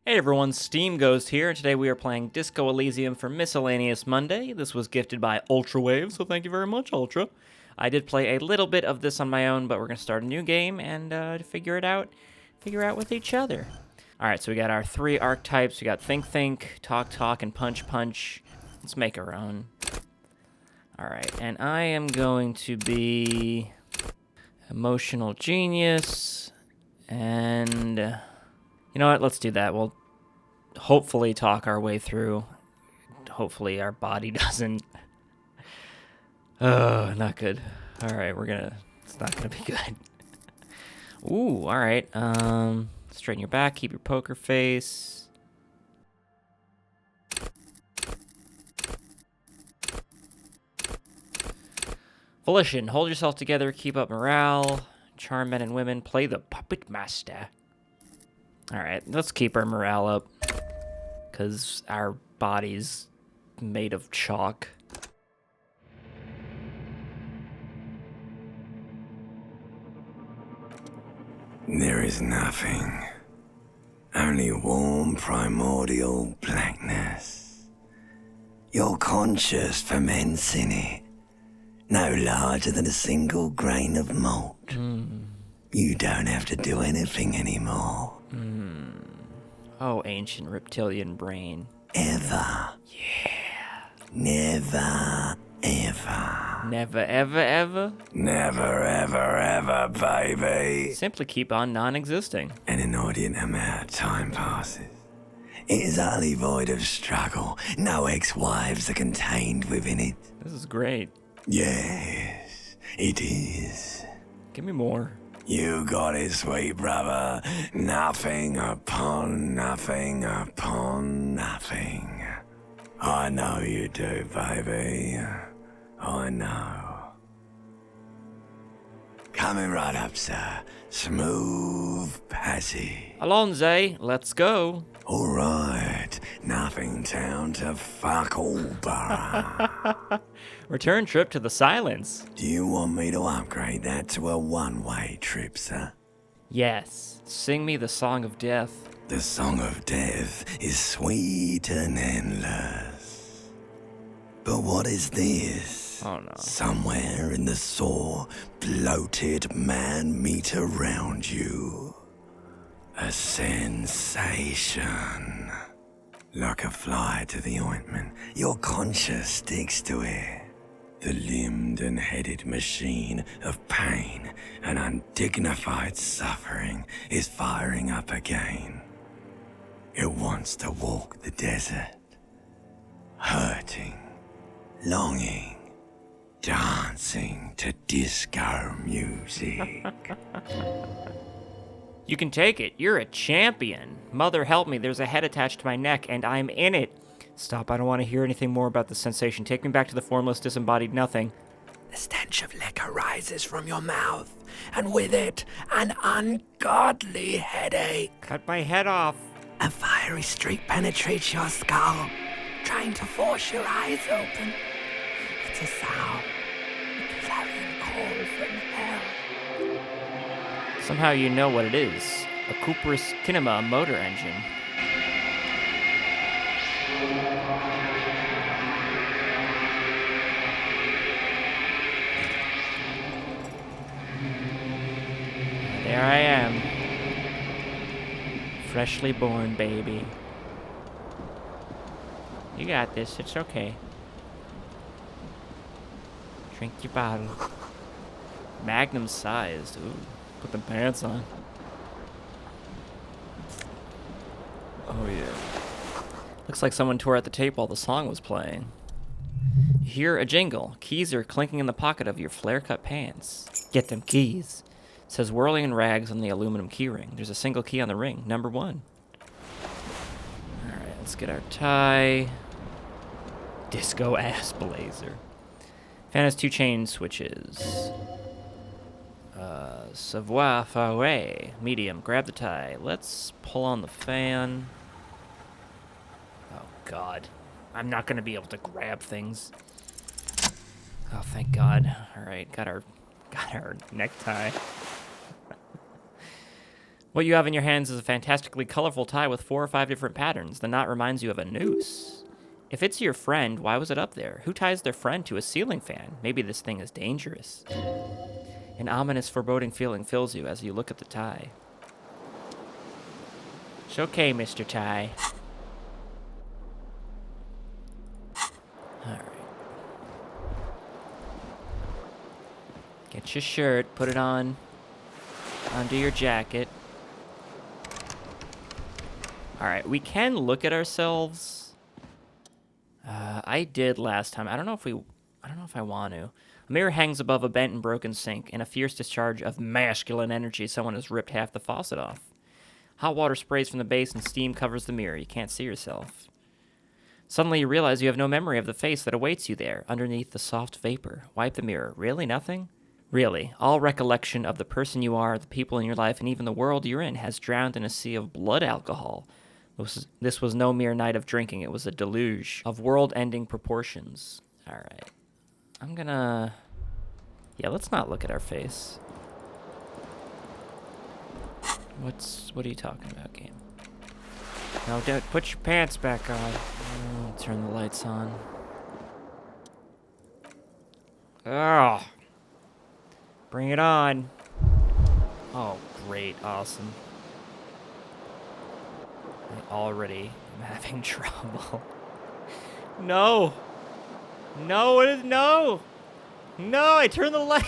Hey everyone, Steam Ghost here, and today we are playing Disco Elysium for Miscellaneous Monday. This was gifted by Ultrawave, so thank you very much, Ultra. I did play a little bit of this on my own, but we're going to start a new game and figure out with each other. Alright, so we got our three archetypes. We got Think, Talk, and Punch. Let's make our own. Alright, and I am going to be Emotional Genius, and you know what, let's do that. We'll hopefully talk our way through. Hopefully our body doesn't. Oh, not good. Alright, it's not gonna be good. Ooh, alright. Straighten your back, keep your poker face. Volition, hold yourself together, keep up morale, charm men and women, play the puppet master. Alright, let's keep our morale up, because our body's made of chalk. There is nothing, only warm primordial blackness. Your conscious ferments in it, no larger than a single grain of malt. You don't have to do anything anymore. Oh, ancient reptilian brain. Ever. Yeah. Never, ever. Never, ever? Never, ever, baby. Simply keep on non-existing. An inordinate amount of time passes. It is utterly void of struggle. No ex-wives are contained within it. This is great. Yes, it is. Give me more. You got it, sweet brother. Nothing upon nothing upon nothing. I know you do, baby. I know. Coming right up, sir. Smooth passage. Alonze, let's go. All right. Nothing town to fuck all borough. Return trip to the silence. Do you want me to upgrade that to a one-way trip, sir? Yes. Sing me the song of death. The song of death is sweet and endless. But what is this? Oh no. Somewhere in the sore, bloated man meat around you. A sensation. Like a fly to the ointment, your conscience sticks to it. The limbed and headed machine of pain and undignified suffering is firing up again. It wants to walk the desert, hurting, longing, dancing to disco music. You can take it. You're a champion. Mother, help me. There's a head attached to my neck, and I'm in it. Stop. I don't want to hear anything more about this sensation. Take me back to the formless, disembodied nothing. The stench of liquor rises from your mouth, and with it, an ungodly headache. Cut my head off. A fiery streak penetrates your skull, trying to force your eyes open. It's a sound, a clarion call from hell. Somehow you know what it is. A Cooper's Kinema motor engine. There I am. Freshly born baby. You got this, it's okay. Drink your bottle. Magnum sized, ooh. Put the pants on. Oh yeah. Looks like someone tore out the tape while the song was playing. You hear a jingle. Keys are clinking in the pocket of your flare-cut pants. Get them keys. It says whirling in rags on the aluminum key ring. There's a single key on the ring, number 1. Alright, let's get our tie. Disco ass blazer. Fan has 2 chain switches. Savoir faire. Medium. Grab the tie. Let's pull on the fan. Oh, God. I'm not going to be able to grab things. Oh, thank God. All right. Got our necktie. What you have in your hands is a fantastically colorful tie with 4 or 5 different patterns. The knot reminds you of a noose. If it's your friend, why was it up there? Who ties their friend to a ceiling fan? Maybe this thing is dangerous. An ominous, foreboding feeling fills you as you look at the tie. It's okay, Mr. Tie. Alright. Get your shirt, put it on. Under your jacket. Alright, we can look at ourselves. I did last time. I don't know if I want to. A mirror hangs above a bent and broken sink. In a fierce discharge of masculine energy, someone has ripped half the faucet off. Hot water sprays from the base and steam covers the mirror. You can't see yourself. Suddenly you realize you have no memory of the face that awaits you there, underneath the soft vapor. Wipe the mirror. Really nothing? Really, all recollection of the person you are, the people in your life, and even the world you're in has drowned in a sea of blood alcohol. This was no mere night of drinking. It was a deluge of world-ending proportions. All right. I'm gonna... Yeah, let's not look at our face. What are you talking about, game? No, don't put your pants back on. Turn the lights on. Oh. Bring it on. Oh, great. Awesome. I already am having trouble. No. No, it is no. No, I turned the light.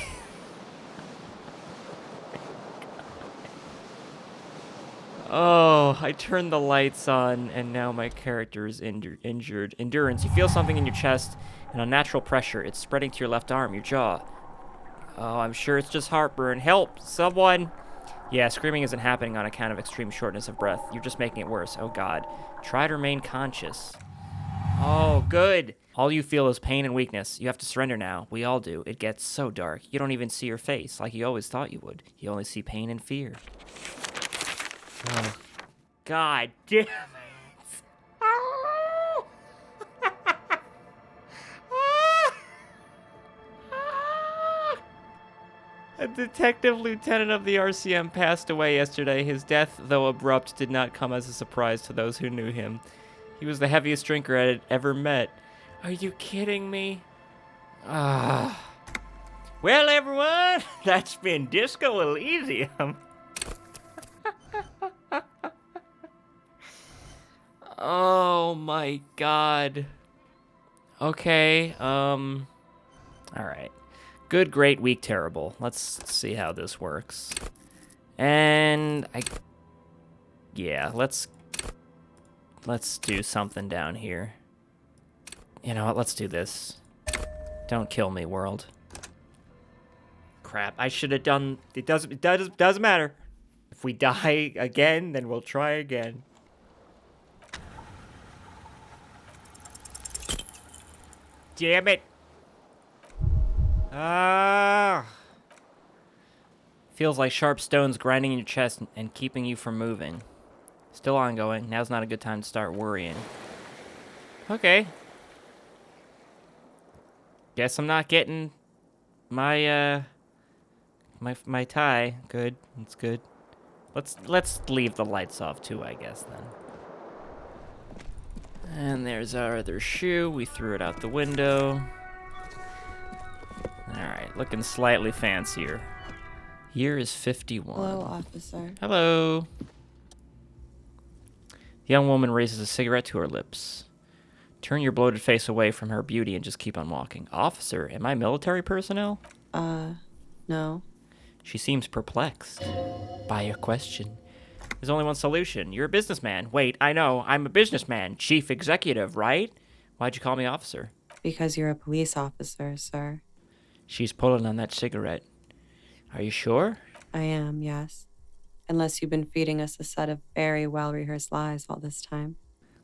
Oh, I turned the lights on, and now my character is injured. Endurance. You feel something in your chest, an unnatural pressure. It's spreading to your left arm, your jaw. Oh, I'm sure it's just heartburn. Help, someone. Yeah, screaming isn't happening on account of extreme shortness of breath. You're just making it worse. Oh, God. Try to remain conscious. Oh, good. All you feel is pain and weakness. You have to surrender now. We all do. It gets so dark. You don't even see your face like you always thought you would. You only see pain and fear. Oh, God damn it. A detective lieutenant of the RCM passed away yesterday. His death, though abrupt, did not come as a surprise to those who knew him. He was the heaviest drinker I had ever met. Are you kidding me? Ah. Well, everyone, that's been Disco Elysium. Oh my God. Okay, all right. Good, great, weak, terrible. Let's see how this works. And yeah, let's do something down here. You know what? Let's do this. Don't kill me, world. Crap! I should have done. It doesn't matter. If we die again, then we'll try again. Damn it! Ah! Feels like sharp stones grinding in your chest and keeping you from moving. Still ongoing. Now's not a good time to start worrying. Okay. Guess I'm not getting my my tie. Good. That's good. Let's leave the lights off too, I guess then. And there's our other shoe. We threw it out the window. Alright, looking slightly fancier. Year is 51. Hello, officer. Hello. The young woman raises a cigarette to her lips. Turn your bloated face away from her beauty and just keep on walking. Officer, am I military personnel? No. She seems perplexed by your question. There's only one solution. You're a businessman. Wait, I know. I'm a businessman. Chief executive, right? Why'd you call me officer? Because you're a police officer, sir. She's pulling on that cigarette. Are you sure? I am, yes. Unless you've been feeding us a set of very well-rehearsed lies all this time.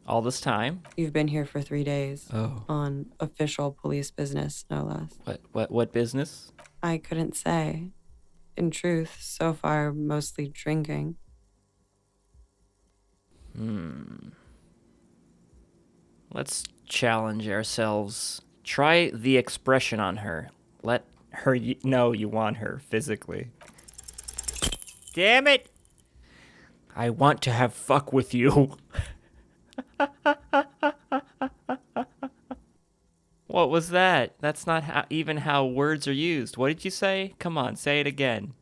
All this time? You've been here for 3 days. Oh. On official police business, no less. What business? I couldn't say. In truth, so far, mostly drinking. Let's challenge ourselves. Try the expression on her. Let her know you want her physically. Damn it! I want to have fuck with you. What was that? That's not even how words are used. What did you say? Come on, say it again.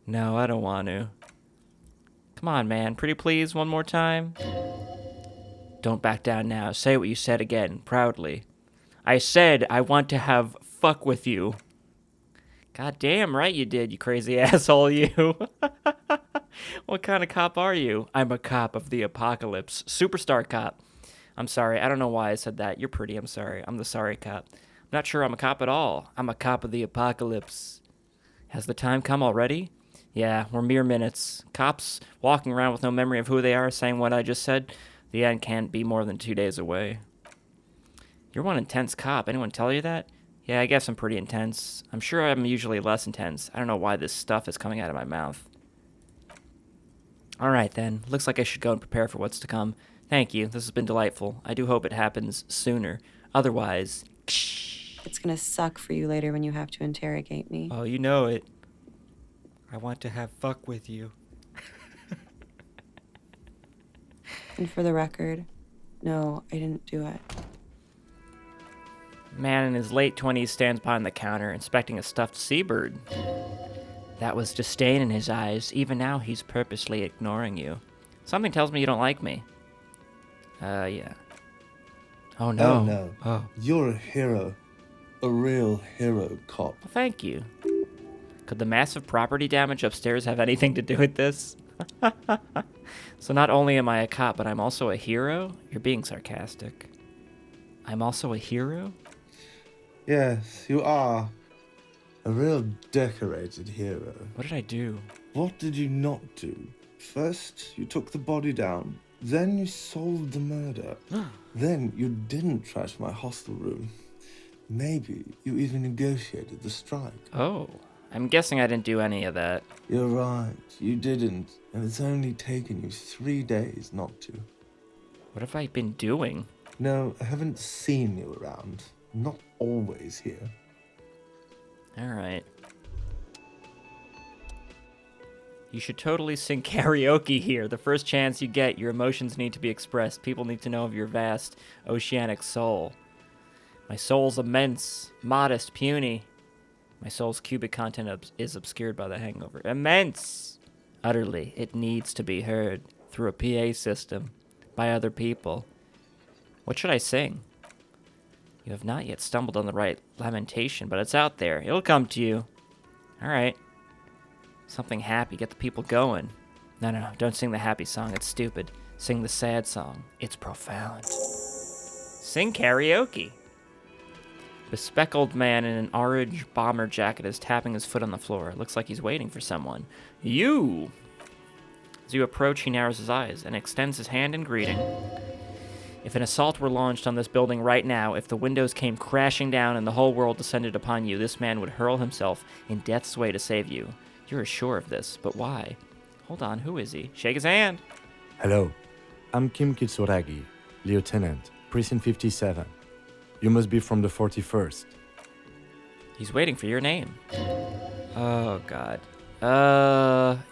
No, I don't want to. Come on, man. Pretty please, one more time. Don't back down now. Say what you said again, proudly. I said I want to have fuck with you. God damn right you did, you crazy asshole, you. What kind of cop are you? I'm a cop of the apocalypse. Superstar cop. I'm sorry, I don't know why I said that. You're pretty, I'm sorry. I'm the sorry cop. I'm not sure I'm a cop at all. I'm a cop of the apocalypse. Has the time come already? Yeah, we're mere minutes. Cops walking around with no memory of who they are, saying what I just said. The end can't be more than 2 days away. You're one intense cop. Anyone tell you that? Yeah, I guess I'm pretty intense. I'm sure I'm usually less intense. I don't know why this stuff is coming out of my mouth. Alright then, looks like I should go and prepare for what's to come. Thank you, this has been delightful. I do hope it happens sooner. Otherwise... It's gonna suck for you later when you have to interrogate me. Oh, you know it. I want to have fuck with you. And for the record, no, I didn't do it. Man in his late 20s stands behind the counter, inspecting a stuffed seabird. That was disdain in his eyes. Even now, he's purposely ignoring you. Something tells me you don't like me. Yeah. Oh, no. Oh, no. Oh. You're a hero. A real hero cop. Well, thank you. Could the massive property damage upstairs have anything to do with this? So not only am I a cop, but I'm also a hero? You're being sarcastic. I'm also a hero? Yes, you are. A real decorated hero. What did I do? What did you not do? First, you took the body down. Then you solved the murder. Then you didn't trash my hostel room. Maybe you even negotiated the strike. Oh, I'm guessing I didn't do any of that. You're right, you didn't. And it's only taken you 3 days not to. What have I been doing? No, I haven't seen you around. Not always here. All right. You should totally sing karaoke here. The first chance you get, your emotions need to be expressed. People need to know of your vast, oceanic soul. My soul's immense, modest, puny. My soul's cubic content is obscured by the hangover. Immense! Utterly, it needs to be heard through a PA system by other people. What should I sing? You have not yet stumbled on the right lamentation, but it's out there. It'll come to you. All right. Something happy. Get the people going. No, don't sing the happy song. It's stupid. Sing the sad song. It's profound. Sing karaoke. Bespectacled man in an orange bomber jacket is tapping his foot on the floor. It looks like he's waiting for someone. You! As you approach, he narrows his eyes and extends his hand in greeting. If an assault were launched on this building right now, if the windows came crashing down and the whole world descended upon you, this man would hurl himself in death's way to save you. You're sure of this, but why? Hold on, who is he? Shake his hand. Hello, I'm Kim Kusanagi, Lieutenant, Precinct 57. You must be from the 41st. He's waiting for your name. Oh, God.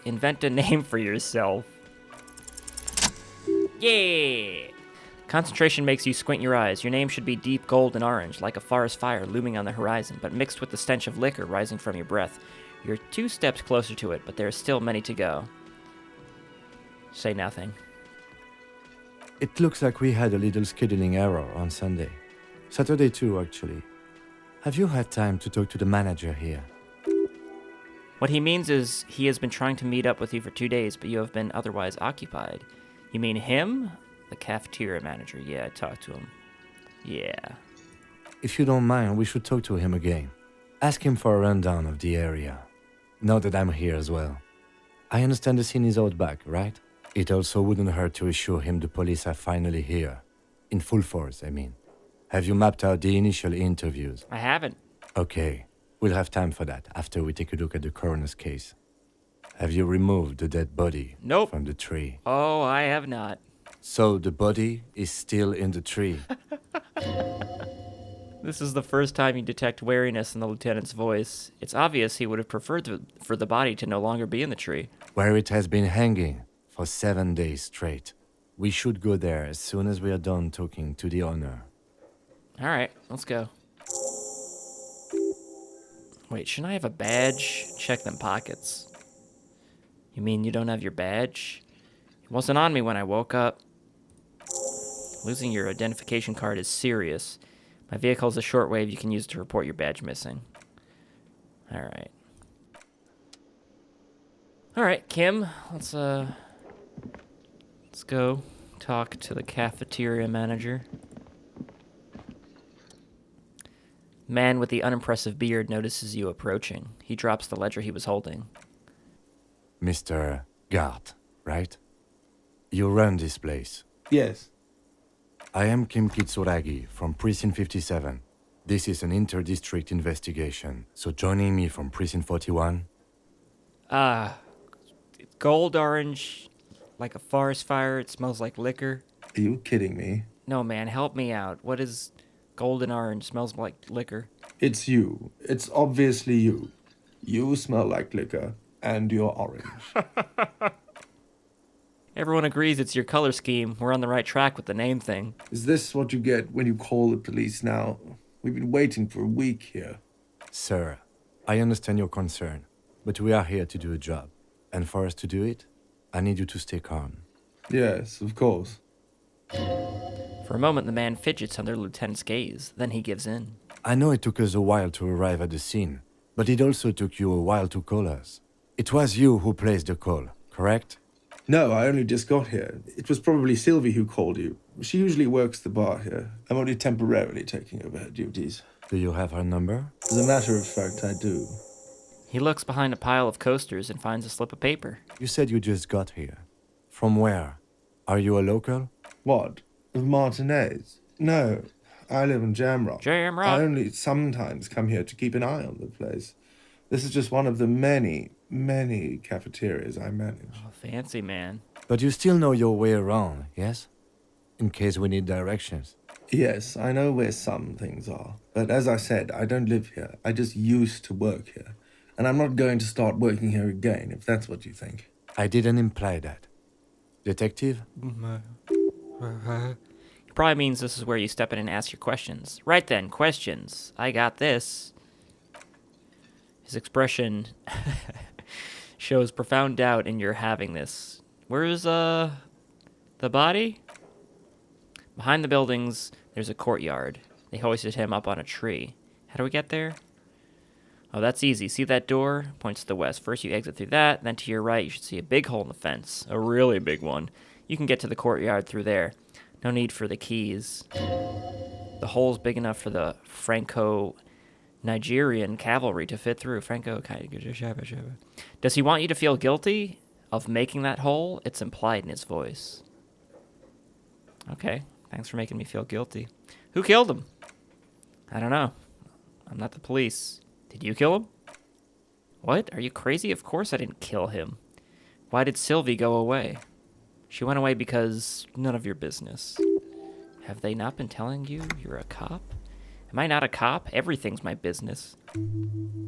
Invent a name for yourself. Yeah! Concentration makes you squint your eyes. Your name should be deep gold and orange, like a forest fire looming on the horizon, but mixed with the stench of liquor rising from your breath. You're 2 steps closer to it, but there are still many to go. Say nothing. It looks like we had a little scheduling error on Sunday. Saturday too, actually. Have you had time to talk to the manager here? What he means is he has been trying to meet up with you for 2 days, but you have been otherwise occupied. You mean him? The cafeteria manager. Yeah, I talked to him. Yeah. If you don't mind, we should talk to him again. Ask him for a rundown of the area. Now that I'm here as well. I understand the scene is out back, right? It also wouldn't hurt to assure him the police are finally here. In full force, I mean. Have you mapped out the initial interviews? I haven't. Okay, we'll have time for that after we take a look at the coroner's case. Have you removed the dead body Nope. from the tree? Oh, I have not. So the body is still in the tree. This is the first time you detect wariness in the lieutenant's voice. It's obvious he would have preferred for the body to no longer be in the tree. Where it has been hanging for 7 days straight. We should go there as soon as we are done talking to the owner. All right, let's go. Wait, shouldn't I have a badge? Check them pockets. You mean you don't have your badge? It wasn't on me when I woke up. Losing your identification card is serious. My vehicle is a shortwave you can use to report your badge missing. All right. All right, Kim, let's go talk to the cafeteria manager. Man with the unimpressive beard notices you approaching. He drops the ledger he was holding. Mr. Gart, right? You run this place. Yes. I am Kim Kusanagi from Precinct 57. This is an inter-district investigation, so joining me from Precinct 41? Gold orange, like a forest fire. It smells like liquor. Are you kidding me? No, man, help me out. What is golden orange? Smells like liquor. It's you. It's obviously you. You smell like liquor, and you're orange. Everyone agrees it's your color scheme. We're on the right track with the name thing. Is this what you get when you call the police now? We've been waiting for a week here. Sir, I understand your concern, but we are here to do a job. And for us to do it, I need you to stay calm. Yes, of course. For a moment, the man fidgets under the lieutenant's gaze. Then he gives in. I know it took us a while to arrive at the scene, but it also took you a while to call us. It was you who placed the call, correct? No, I only just got here. It was probably Sylvie who called you. She usually works the bar here. I'm only temporarily taking over her duties. Do you have her number? As a matter of fact, I do. He looks behind a pile of coasters and finds a slip of paper. You said you just got here. From where? Are you a local? What? Of Martinez? No, I live in Jamrock. Jamrock. I only sometimes come here to keep an eye on the place. This is just one of the many, many cafeterias I manage. Oh, fancy man. But you still know your way around, yes? In case we need directions. Yes, I know where some things are. But as I said, I don't live here. I just used to work here. And I'm not going to start working here again, if that's what you think. I didn't imply that. Detective? He probably means this is where you step in and ask your questions. Right then, questions. I got this. His expression shows profound doubt in your having this. Where's, the body? Behind the buildings, there's a courtyard. They hoisted him up on a tree. How do we get there? Oh, that's easy. See that door? Points to the west. First, you exit through that. Then to your right, you should see a big hole in the fence. A really big one. You can get to the courtyard through there. No need for the keys. The hole's big enough for the Franco-Nigerian cavalry to fit through. Does he want you to feel guilty of making that hole? It's implied in his voice. Okay. Thanks for making me feel guilty. Who killed him? I don't know. I'm not the police. Did you kill him? What? Are you crazy? Of course I didn't kill him. Why did Sylvie go away? She went away because none of your business. Have they not been telling you you're a cop? Am I not a cop? Everything's my business.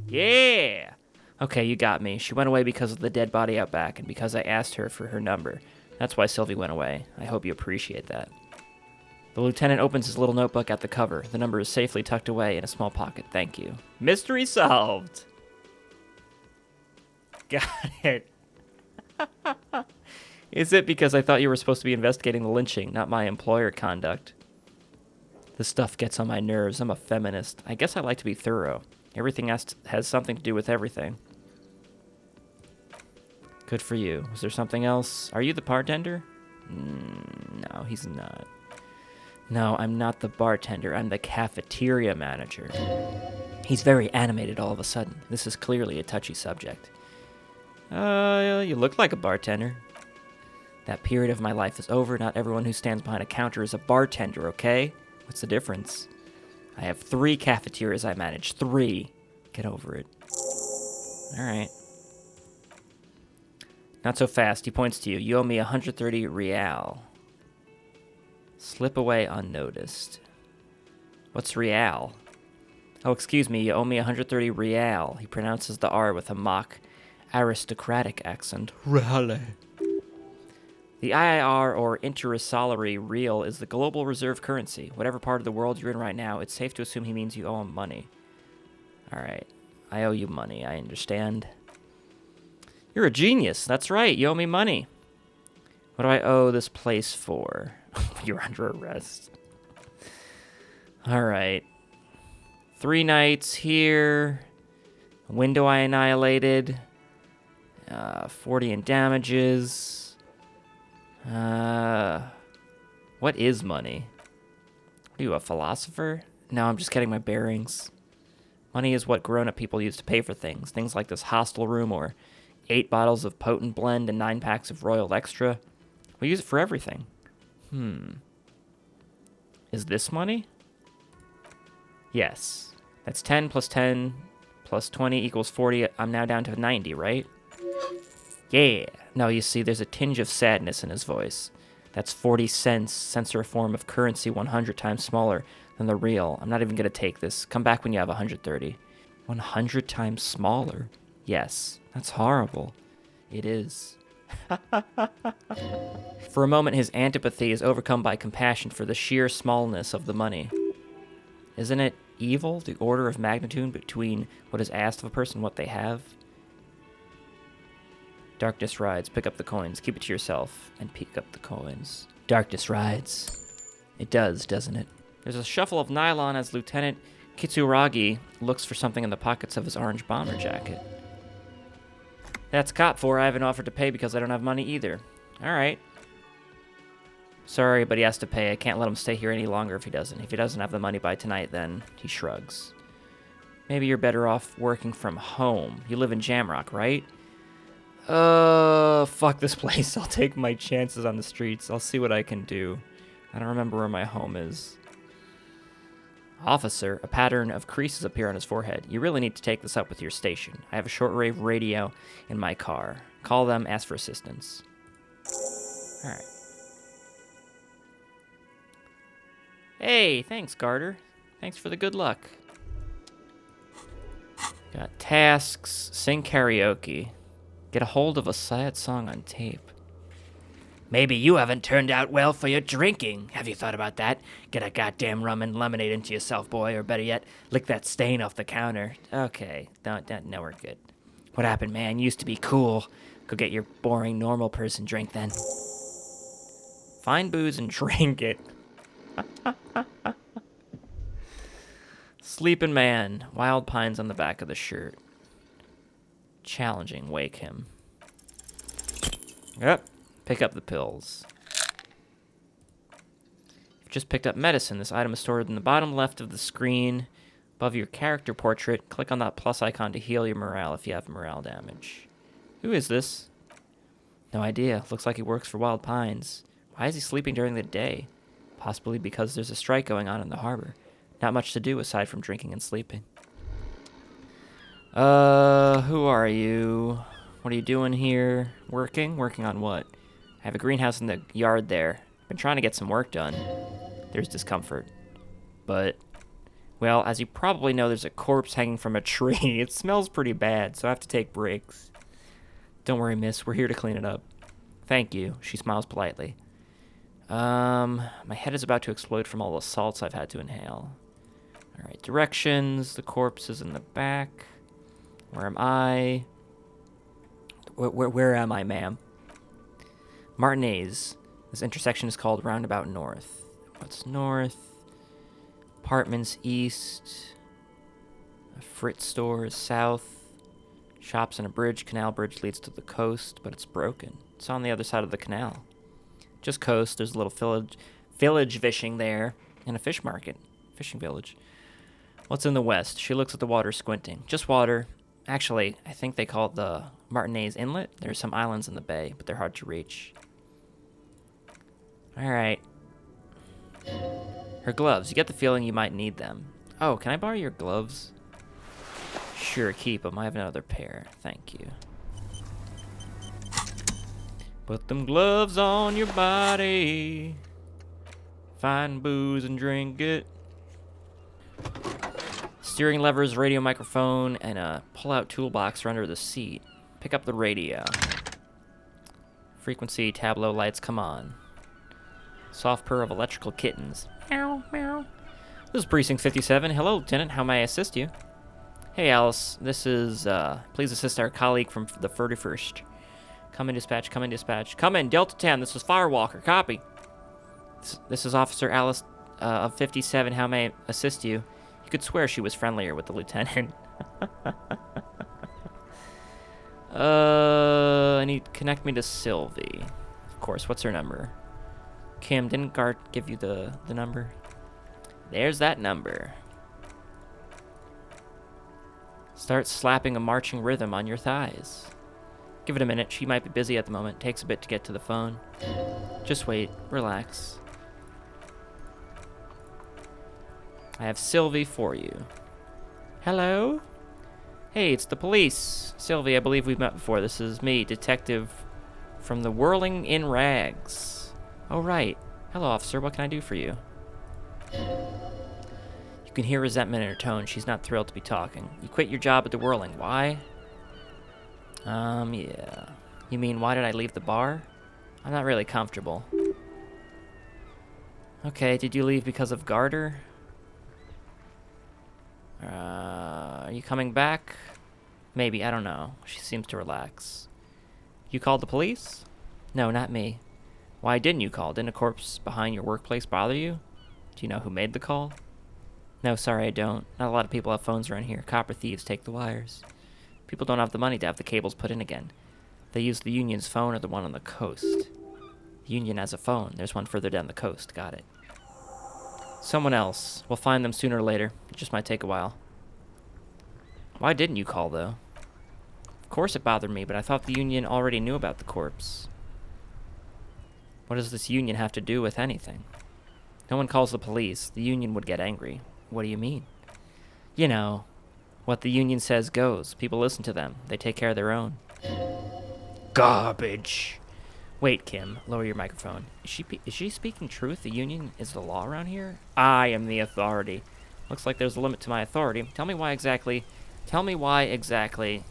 Yeah! Okay, you got me. She went away because of the dead body out back and because I asked her for her number. That's why Sylvie went away. I hope you appreciate that. The lieutenant opens his little notebook at the cover. The number is safely tucked away in a small pocket. Thank you. Mystery solved. Got it. Is it because I thought you were supposed to be investigating the lynching, not my employer conduct? This stuff gets on my nerves. I'm a feminist. I guess I like to be thorough. Everything has something to do with everything. Good for you. Was there something else? Are you the bartender? No, he's not. No, I'm not the bartender. I'm the cafeteria manager. He's very animated all of a sudden. This is clearly a touchy subject. You look like a bartender. That period of my life is over. Not everyone who stands behind a counter is a bartender, okay? What's the difference? I have 3 cafeterias I manage. 3. Get over it. Alright. Not so fast. He points to you. You owe me 130 real. Slip away unnoticed. What's real? Oh, excuse me. You owe me 130 real. He pronounces the R with a mock aristocratic accent. Reale. The IIR, or Intersalary Real, is the global reserve currency. Whatever part of the world you're in right now, it's safe to assume he means you owe him money. Alright. I owe you money, I understand. You're a genius. That's right, you owe me money. What do I owe this place for? You're under arrest. Alright. 3 nights here. Window I annihilated. 40 in damages. What is money? What are you, a philosopher? No, I'm just getting my bearings. Money is what grown-up people use to pay for things. Things like this hostel room, or 8 bottles of potent blend and 9 packs of Royal Extra. We use it for everything. Is this money? Yes. That's 10 plus 10 plus 20 equals 40. I'm now down to 90, right? Yeah. No, you see, there's a tinge of sadness in his voice. That's 40 cents. Cents are a form of currency 100 times smaller than the real. I'm not even going to take this. Come back when you have 130. 100 times smaller? Yes. That's horrible. It is. For a moment, his antipathy is overcome by compassion for the sheer smallness of the money. Isn't it evil, the order of magnitude between what is asked of a person and what they have? Darkness rides. Pick up the coins. Keep it to yourself. And pick up the coins. Darkness rides. It does, doesn't it? There's a shuffle of nylon as Lieutenant Kusanagi looks for something in the pockets of his orange bomber jacket. That's cop for. I haven't offered to pay because I don't have money either. Alright. Sorry, but he has to pay. I can't let him stay here any longer if he doesn't. If he doesn't have the money by tonight, then he shrugs. Maybe you're better off working from home. You live in Jamrock, right? Fuck this place. I'll take my chances on the streets. I'll see what I can do. I don't remember where my home is. Officer, a pattern of creases appear on his forehead. You really need to take this up with your station. I have a shortwave radio in my car. Call them, ask for assistance. Alright. Hey, thanks, Garter. Thanks for the good luck. Got tasks, sing karaoke. Get a hold of a sad song on tape. Maybe you haven't turned out well for your drinking. Have you thought about that? Get a goddamn rum and lemonade into yourself, boy, or better yet, lick that stain off the counter. Okay, no, we're good. What happened, man? You used to be cool. Go get your boring normal person drink then. Find booze and drink it. Sleeping man. Wild pines on the back of the shirt. Challenging. Wake him. Yep. Pick up the pills. You've just picked up medicine. This item is stored in the bottom left of the screen. Above your character portrait, click on that plus icon to heal your morale if you have morale damage. Who is this? No idea. Looks like he works for Wild Pines. Why is he sleeping during the day? Possibly because there's a strike going on in the harbor. Not much to do aside from drinking and sleeping. Who are you? What are you doing here? Working? Working on what? I have a greenhouse in the yard there. Been trying to get some work done. There's discomfort. But, well, as you probably know, there's a corpse hanging from a tree. It smells pretty bad, so I have to take breaks. Don't worry, miss. We're here to clean it up. Thank you. She smiles politely. My head is about to explode from all the salts I've had to inhale. Alright, directions. The corpse is in the back. Where am I? Where am I, ma'am? Martinez. This intersection is called Roundabout North. What's north? Apartments east. A Fritz store is south. Shops and a bridge. Canal bridge leads to the coast, but it's broken. It's on the other side of the canal. Just coast. There's a little village fishing there, and a fish market. Fishing village. What's in the west? She looks at the water, squinting. Just water. Actually, I think they call it the Martinez Inlet. There's some islands in the bay, but they're hard to reach. Alright. Her gloves. You get the feeling you might need them. Oh, can I borrow your gloves? Sure, keep them. I have another pair. Thank you. Put them gloves on your body. Find booze and drink it. Steering levers, radio microphone, and a pull-out toolbox are under the seat. Pick up the radio. Frequency tableau lights come on. Soft purr of electrical kittens. Meow, meow. This is Precinct 57. Hello, Lieutenant. How may I assist you? Hey, Alice. This is, please assist our colleague from the 31st. Come in, dispatch. Come in, dispatch. Come in, Delta 10. This is Firewalker. Copy. This is Officer Alice of 57. How may I assist you? You could swear she was friendlier with the lieutenant. I need connect me to Sylvie. Of course, what's her number? Kim, didn't Gart give you the number? There's that number. Start slapping a marching rhythm on your thighs. Give it a minute. She might be busy at the moment. Takes a bit to get to the phone. Just wait. Relax. I have Sylvie for you. Hello? Hey, it's the police. Sylvie, I believe we've met before. This is me, Detective from the Whirling in Rags. Oh, right. Hello, officer. What can I do for you? You can hear resentment in her tone. She's not thrilled to be talking. You quit your job at the Whirling. Why? Yeah. You mean, why did I leave the bar? I'm not really comfortable. Okay, did you leave because of Garter? Are you coming back? Maybe, I don't know. She seems to relax. You called the police? No, not me. Why didn't you call? Didn't a corpse behind your workplace bother you? Do you know who made the call? No, sorry, I don't. Not a lot of people have phones around here. Copper thieves take the wires. People don't have the money to have the cables put in again. They use the Union's phone or the one on the coast. The Union has a phone. There's one further down the coast. Got it. Someone else. We'll find them sooner or later. It just might take a while. Why didn't you call, though? Of course it bothered me, but I thought the Union already knew about the corpse. What does this Union have to do with anything? No one calls the police. The Union would get angry. What do you mean? You know, what the Union says goes. People listen to them. They take care of their own. Garbage. Wait, Kim, lower your microphone. Is she speaking truth? The Union is the law around here? I am the authority. Looks like there's a limit to my authority. Tell me why exactly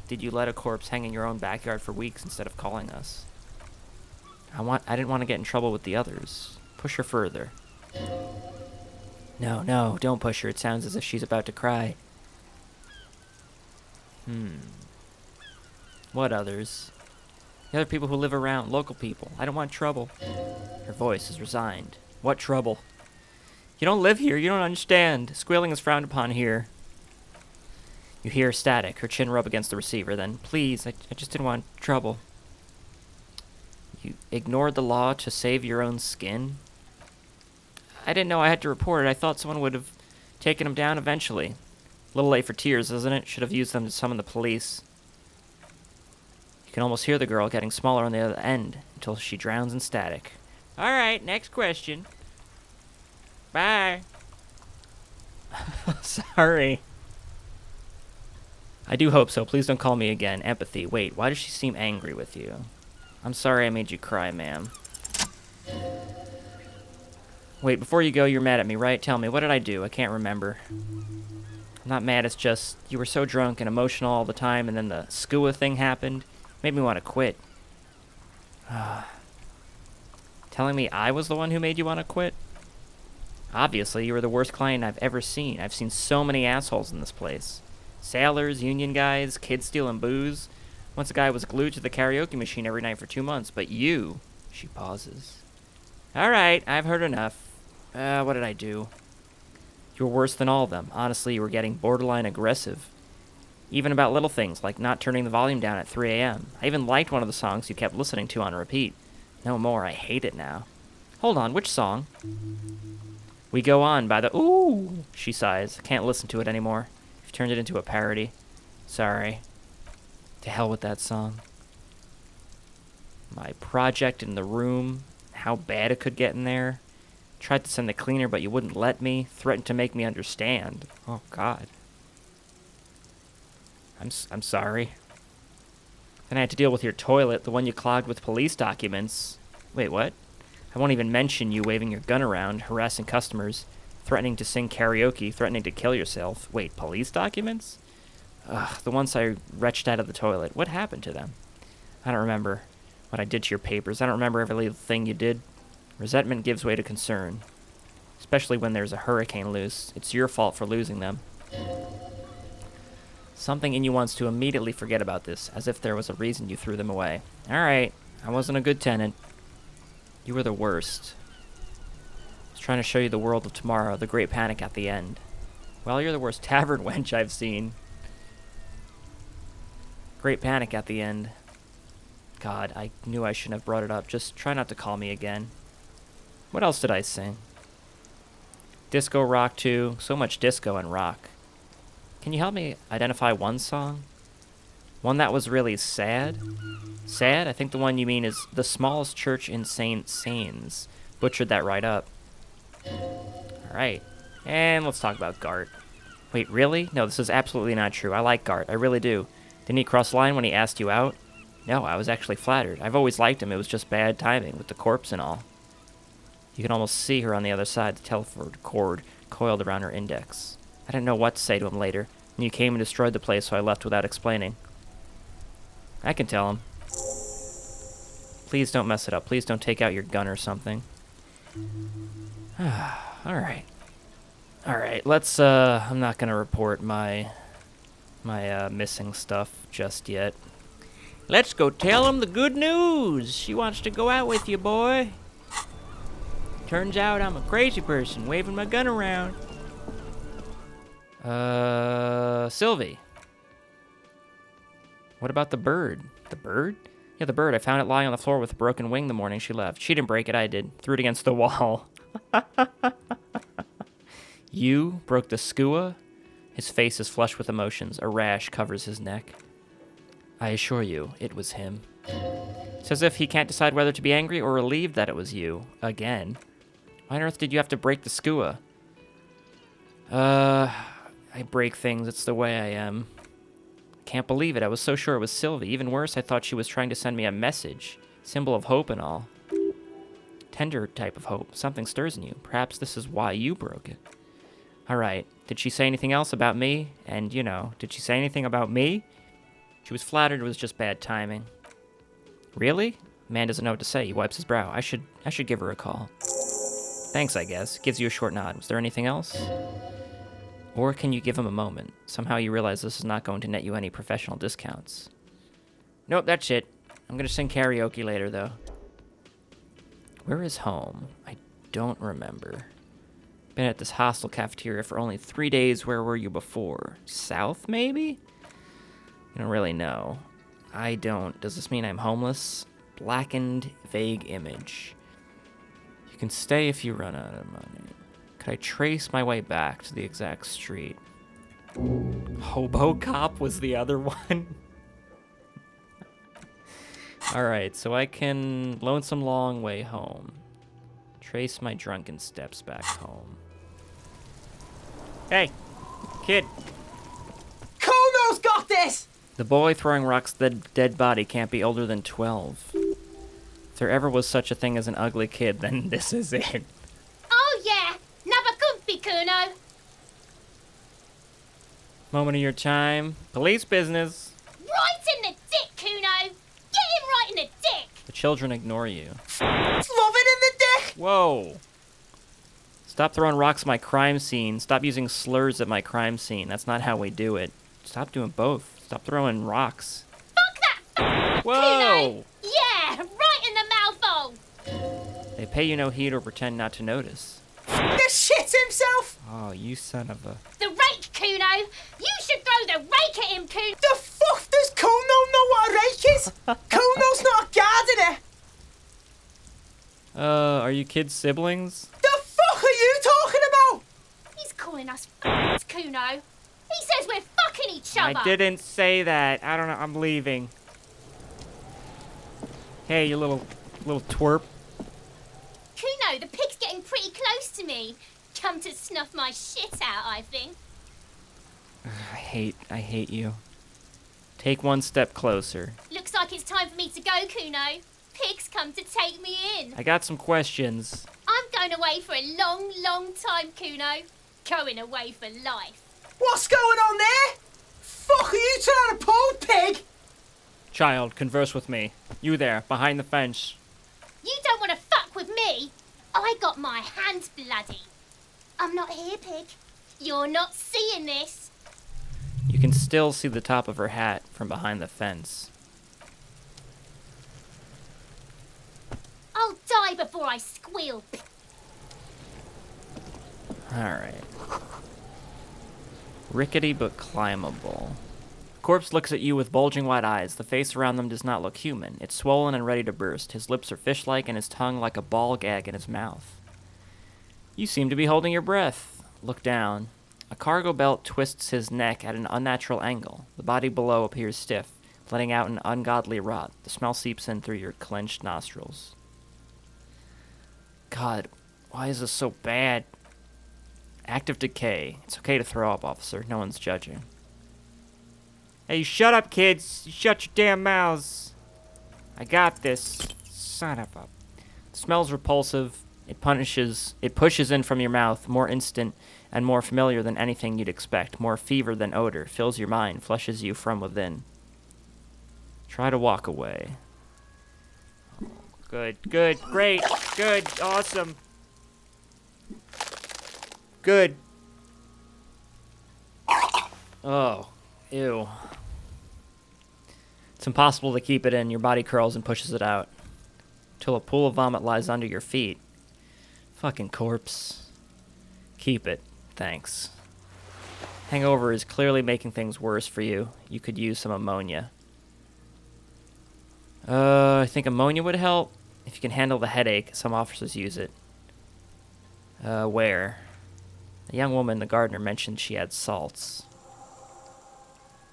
did you let a corpse hang in your own backyard for weeks instead of calling us? I didn't want to get in trouble with the others. Push her further. No, don't push her. It sounds as if she's about to cry. What others? The other people who live around, local people. I don't want trouble. Her voice is resigned. What trouble? You don't live here. You don't understand. Squealing is frowned upon here. You hear static, her chin rub against the receiver, then, please, I just didn't want trouble. You ignored the law to save your own skin? I didn't know I had to report it. I thought someone would have taken him down eventually. A little late for tears, isn't it? Should have used them to summon the police. You can almost hear the girl getting smaller on the other end until she drowns in static. All right, next question. Bye. Sorry. I do hope so. Please don't call me again. Empathy. Wait, why does she seem angry with you? I'm sorry I made you cry, ma'am. Wait, before you go, you're mad at me, right? Tell me, what did I do? I can't remember. I'm not mad, it's just you were so drunk and emotional all the time, and then the skua thing happened. Made me want to quit. Telling me I was the one who made you want to quit? Obviously, you were the worst client I've ever seen. I've seen so many assholes in this place. Sailors, union guys, kids stealing booze. Once a guy was glued to the karaoke machine every night for 2 months, but you... She pauses. All right, I've heard enough. What did I do? You were worse than all of them. Honestly, you were getting borderline aggressive. Even about little things, like not turning the volume down at 3 a.m. I even liked one of the songs you kept listening to on repeat. No more, I hate it now. Hold on, which song? We Go On by the... Ooh, she sighs. Can't listen to it anymore. You've turned it into a parody. Sorry. To hell with that song. My project in the room. How bad it could get in there. Tried to send the cleaner, but you wouldn't let me. Threatened to make me understand. Oh, God. I'm sorry. Then I had to deal with your toilet, the one you clogged with police documents. Wait, what? I won't even mention you waving your gun around, harassing customers, threatening to sing karaoke, threatening to kill yourself. Wait, police documents? Ugh, the ones I retched out of the toilet. What happened to them? I don't remember. what I did to your papers. I don't remember every little thing you did. Resentment gives way to concern. Especially when there's a hurricane loose. It's your fault for losing them. Something in you wants to immediately forget about this, as if there was a reason you threw them away. Alright, I wasn't a good tenant. You were the worst. I was trying to show you the world of tomorrow, the great panic at the end. Well, you're the worst tavern wench I've seen. Great panic at the end. God, I knew I shouldn't have brought it up. Just try not to call me again. What else did I sing? Disco rock too. So much disco and rock. Can you help me identify one song? One that was really sad? Sad? I think the one you mean is The Smallest Church in St. Sains. Butchered that right up. Alright. And let's talk about Gart. Wait, really? No, this is absolutely not true. I like Gart. I really do. Didn't he cross the line when he asked you out? No, I was actually flattered. I've always liked him. It was just bad timing with the corpse and all. You can almost see her on the other side, the telephone cord coiled around her index. I didn't know what to say to him later, and you came and destroyed the place, so I left without explaining. I can tell him. Please don't mess it up. Please don't take out your gun or something. Alright. Alright, let's, I'm not gonna report my missing stuff just yet. Let's go tell him the good news. She wants to go out with you, boy. Turns out I'm a crazy person waving my gun around. Sylvie. What about the bird? The bird? Yeah, the bird. I found it lying on the floor with a broken wing the morning she left. She didn't break it, I did. Threw it against the wall. You broke the skua? His face is flushed with emotions. A rash covers his neck. I assure you, it was him. It's as if he can't decide whether to be angry or relieved that it was you. Again. Why on earth did you have to break the skua? I break things. It's the way I am. Can't believe it. I was so sure it was Sylvie. Even worse, I thought she was trying to send me a message. Symbol of hope and all. Tender type of hope. Something stirs in you. Perhaps this is why you broke it. Alright. Did she say anything else about me? And, you know, did she say anything about me? She was flattered it was just bad timing. Really? Man doesn't know what to say. He wipes his brow. I should give her a call. Thanks, I guess. Gives you a short nod. Was there anything else? Or can you give him a moment? Somehow you realize this is not going to net you any professional discounts. Nope, that's it. I'm gonna sing karaoke later, though. Where is home? I don't remember. Been at this hostel cafeteria for only 3 days. Where were you before? South, maybe? I don't really know. I don't. Does this mean I'm homeless? Blackened, vague image. You can stay if you run out of money. Could I trace my way back to the exact street? Hobo Cop was the other one. Alright, so I can lonesome long way home. Trace my drunken steps back home. Hey, kid. Kono's got this! The boy throwing rocks the dead body can't be older than 12. If there ever was such a thing as an ugly kid, then this is it. Oh yeah, never comfy, Kuno. Moment of your time. Police business. Right in the dick, Kuno. Get him right in the dick. The children ignore you. Love it in the dick! Whoa. Stop throwing rocks at my crime scene. Stop using slurs at my crime scene. That's not how we do it. Stop doing both. Stop throwing rocks. Fuck that Whoa! Kuno. Yeah, right in the mouthhole. They pay you no heed or pretend not to notice. The shit himself! Oh, you son of a... The rake, Kuno. You should throw the rake at him, Kuno. The fuck does Kono know what a rake is? Kono's not a gardener! Are you kids siblings? The fuck are you talking about? He's calling us Kuno. He says we're fucking each other. I didn't say that. I don't know. I'm leaving. Hey, you little twerp. Kuno, the pig's getting pretty close to me. Come to snuff my shit out, I think. I hate you. Take one step closer. Looks like it's time for me to go, Kuno. Pig's come to take me in. I got some questions. I'm going away for a long, long time, Kuno. Going away for life. What's going on there? Fuck are you trying to pull, pig? Child, converse with me. You there, behind the fence. You don't want to fuck with me. I got my hands bloody. I'm not here, pig. You're not seeing this. You can still see the top of her hat from behind the fence. I'll die before I squeal. Alright. Rickety but climbable. The corpse looks at you with bulging white eyes. The face around them does not look human. It's swollen and ready to burst. His lips are fish-like and his tongue like a ball gag in his mouth. You seem to be holding your breath. Look down. A cargo belt twists his neck at an unnatural angle. The body below appears stiff, letting out an ungodly rot. The smell seeps in through your clenched nostrils. God, why is this so bad? Active decay. It's okay to throw up, officer. No one's judging. Hey, shut up, kids. Shut your damn mouths. I got this. Son of a... The smell's repulsive. It pushes in from your mouth, more instant and more familiar than anything you'd expect. More fever than odor. Fills your mind, flushes you from within. Try to walk away. Good, good, great, good, awesome. Good. Oh, ew. It's impossible to keep it in. Your body curls and pushes it out. Till a pool of vomit lies under your feet. Fucking corpse. Keep it. Thanks. Hangover is clearly making things worse for you. You could use some ammonia. I think ammonia would help. If you can handle the headache, some officers use it. Where? A young woman, the gardener, mentioned she had salts.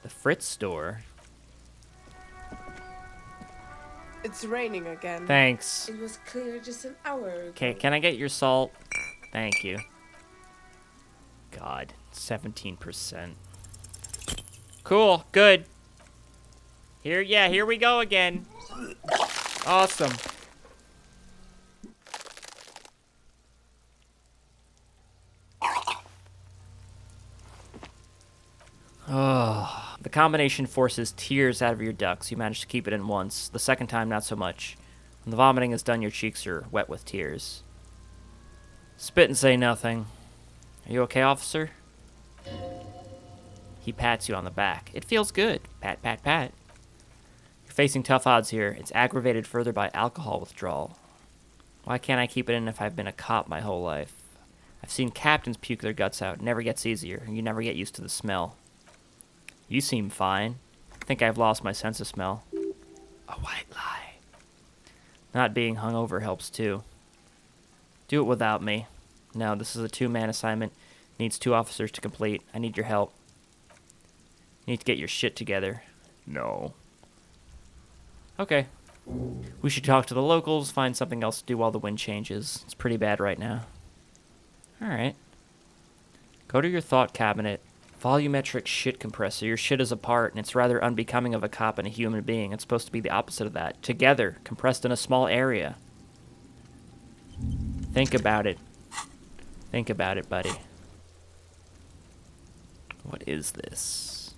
The Fritz store? It's raining again. Thanks. It was clear just an hour ago. Okay, can I get your salt? Thank you. God, 17%. Cool, good. Here we go again. Awesome. Oh, the combination forces tears out of your ducts. You manage to keep it in once. The second time, not so much. When the vomiting is done, your cheeks are wet with tears. Spit and say nothing. Are you okay, officer? He pats you on the back. It feels good. Pat, pat, pat. You're facing tough odds here. It's aggravated further by alcohol withdrawal. Why can't I keep it in if I've been a cop my whole life? I've seen captains puke their guts out. It never gets easier. You never get used to the smell. You seem fine. I think I've lost my sense of smell. A white lie. Not being hungover helps too. Do it without me. No, this is a two-man assignment. Needs 2 officers to complete. I need your help. You need to get your shit together. No. Okay. We should talk to the locals, find something else to do while the wind changes. It's pretty bad right now. Alright. Go to your thought cabinet. Volumetric shit compressor. Your shit is apart, and it's rather unbecoming of a cop and a human being. It's supposed to be the opposite of that. Together, compressed in a small area. Think about it. Think about it, buddy. What is this?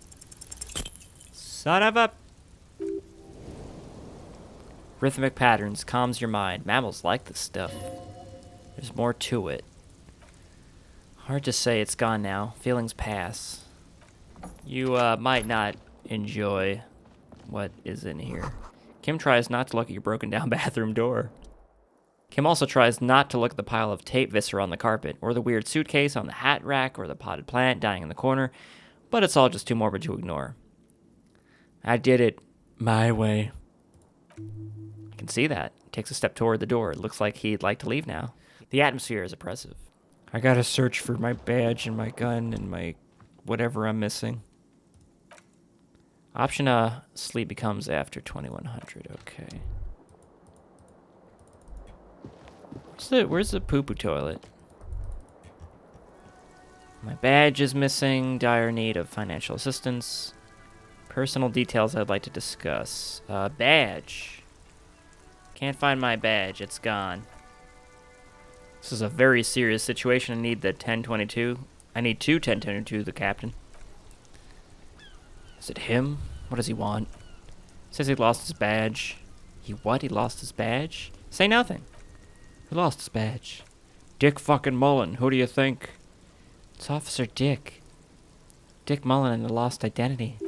Son of a... Rhythmic patterns calms your mind. Mammals like this stuff. There's more to it. Hard to say. It's gone now. Feelings pass. You might not enjoy what is in here. Kim tries not to look at your broken down bathroom door. Kim also tries not to look at the pile of tape viscera on the carpet, or the weird suitcase on the hat rack, or the potted plant dying in the corner, but it's all just too morbid to ignore. I did it my way. I can see that. He takes a step toward the door. It looks like he'd like to leave now. The atmosphere is oppressive. I gotta search for my badge and my gun and my whatever I'm missing. Option A, sleep becomes after 2100. Okay. Where's the poo-poo toilet? My badge is missing. Dire need of financial assistance. Personal details I'd like to discuss. Badge. Can't find my badge. It's gone. This is a very serious situation. I need the 1022. I need 2 1022, the captain. Is it him? What does he want? Says he lost his badge. He what? He lost his badge? Say nothing. He lost his badge. Dick fucking Mullen. Who do you think? It's Officer Dick. Dick Mullen and the Lost Identity.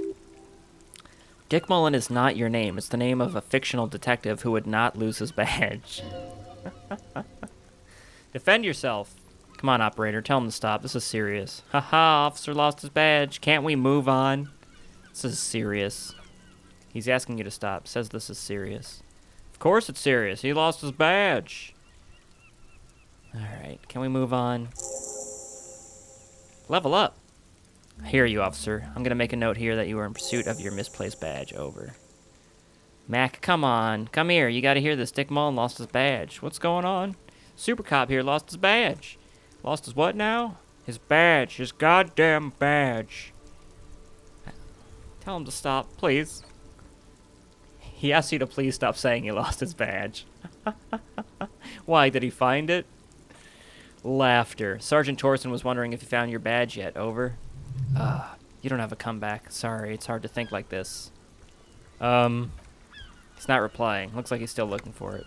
Dick Mullen is not your name. It's the name of a fictional detective who would not lose his badge. Defend yourself. Come on, operator. Tell him to stop. This is serious. Haha, officer lost his badge. Can't we move on? This is serious. He's asking you to stop. Says this is serious. Of course it's serious. He lost his badge. Alright, can we move on? Level up. I hear you, officer. I'm gonna make a note here that you were in pursuit of your misplaced badge. Over. Mac, come on. Come here. You gotta hear this. Dick Mullen lost his badge. What's going on? Super Cop here lost his badge. Lost his what now? His badge. His goddamn badge. Tell him to stop, please. He asked you to please stop saying he lost his badge. Why, did he find it? Laughter. Sergeant Torson was wondering if you found your badge yet. Over. You don't have a comeback. Sorry, it's hard to think like this. He's not replying. Looks like he's still looking for it.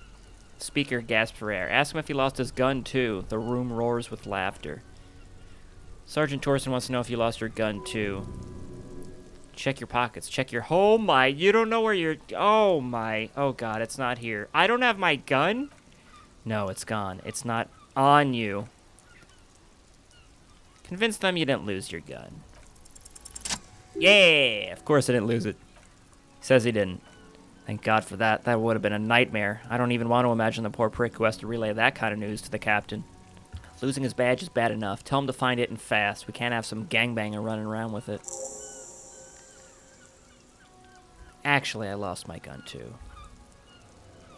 Speaker gasps for air. Ask him if he lost his gun, too. The room roars with laughter. Sergeant Torson wants to know if you lost your gun, too. Check your pockets. Check your... Oh, my. You don't know where your... Oh, my. Oh, God. It's not here. I don't have my gun? No, it's gone. It's not on you. Convince them you didn't lose your gun. Yeah! Of course I didn't lose it. He says he didn't. Thank God for that. That would have been a nightmare. I don't even want to imagine the poor prick who has to relay that kind of news to the captain. Losing his badge is bad enough. Tell him to find it and fast. We can't have some gangbanger running around with it. Actually, I lost my gun, too.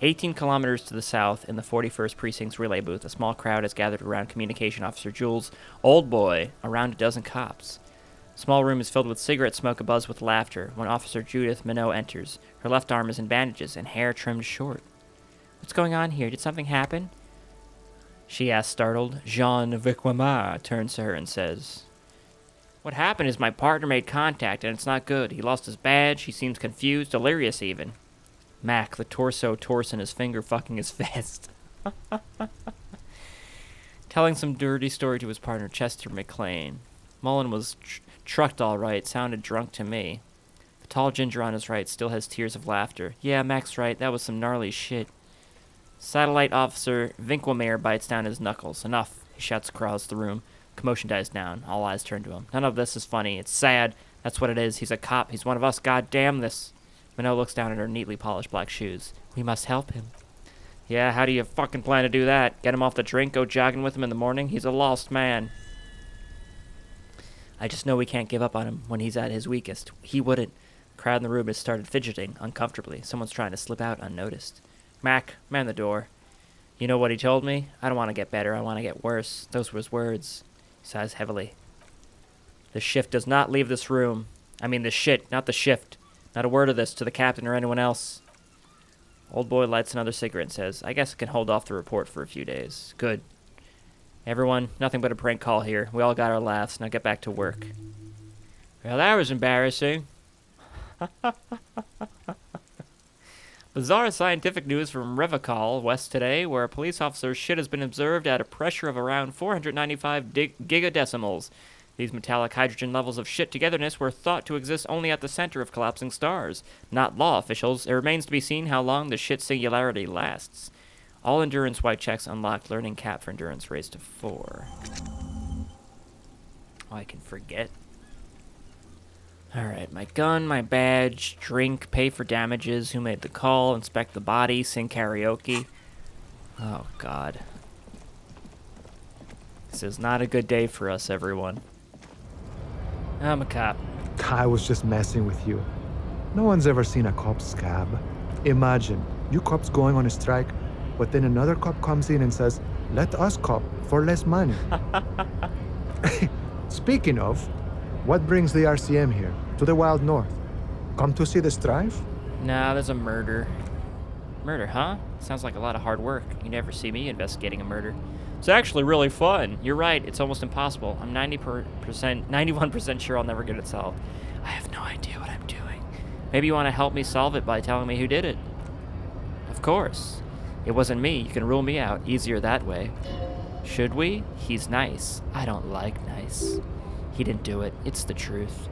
18 kilometers to the south, in the 41st Precinct's relay booth, a small crowd has gathered around Communication Officer Jules' old boy, around a dozen cops. Small room is filled with cigarette smoke abuzz with laughter when Officer Judith Minot enters. Her left arm is in bandages and hair trimmed short. What's going on here? Did something happen? She asks, startled. Jean Vicquemar turns to her and says, What happened is my partner made contact, and it's not good. He lost his badge. He seems confused, delirious even. Mac, the torso Torson, his finger fucking his fist. Telling some dirty story to his partner, Chester McLean. Mullen was trucked all right, sounded drunk to me. The tall ginger on his right still has tears of laughter. Yeah, Mac's right, that was some gnarly shit. Satellite Officer Vinkelmeyer bites down his knuckles. Enough, he shouts across the room. Commotion dies down. All eyes turn to him. None of this is funny. It's sad. That's what it is. He's a cop. He's one of us. God damn this. Minot looks down at her neatly polished black shoes. We must help him. Yeah, how do you fucking plan to do that? Get him off the drink? Go jogging with him in the morning? He's a lost man. I just know we can't give up on him when he's at his weakest. He wouldn't. The crowd in the room has started fidgeting uncomfortably. Someone's trying to slip out unnoticed. Mac, man the door. You know what he told me? I don't want to get better. I want to get worse. Those were his words. He sighs heavily. The shift does not leave this room. I mean the shit, not the shift. Not a word of this to the captain or anyone else. Old boy lights another cigarette and says, I guess I can hold off the report for a few days. Good. Everyone, nothing but a prank call here. We all got our laughs. Now get back to work. Well, that was embarrassing. Bizarre scientific news from Revacol, West today, where a police officer's shit has been observed at a pressure of around 495 gigadecimals. These metallic hydrogen levels of shit togetherness were thought to exist only at the center of collapsing stars. Not law officials. It remains to be seen how long the shit singularity lasts. All endurance white checks unlocked. Learning cap for endurance raised to 4. Oh, I can forget. Alright, my gun, my badge, drink, pay for damages, who made the call, inspect the body, sing karaoke. Oh, God. This is not a good day for us, everyone. I'm a cop. I was just messing with you. No one's ever seen a cop scab. Imagine, you cops going on a strike, but then another cop comes in and says, let us cop for less money. Speaking of, what brings the RCM here, to the wild north? Come to see the strife? Nah, there's a murder. Murder, huh? Sounds like a lot of hard work. You never see me investigating a murder. It's actually really fun. You're right, it's almost impossible. I'm 91% sure I'll never get it solved. I have no idea what I'm doing. Maybe you want to help me solve it by telling me who did it. Of course. It wasn't me. You can rule me out. Easier that way. Should we? He's nice. I don't like nice. He didn't do it. It's the truth.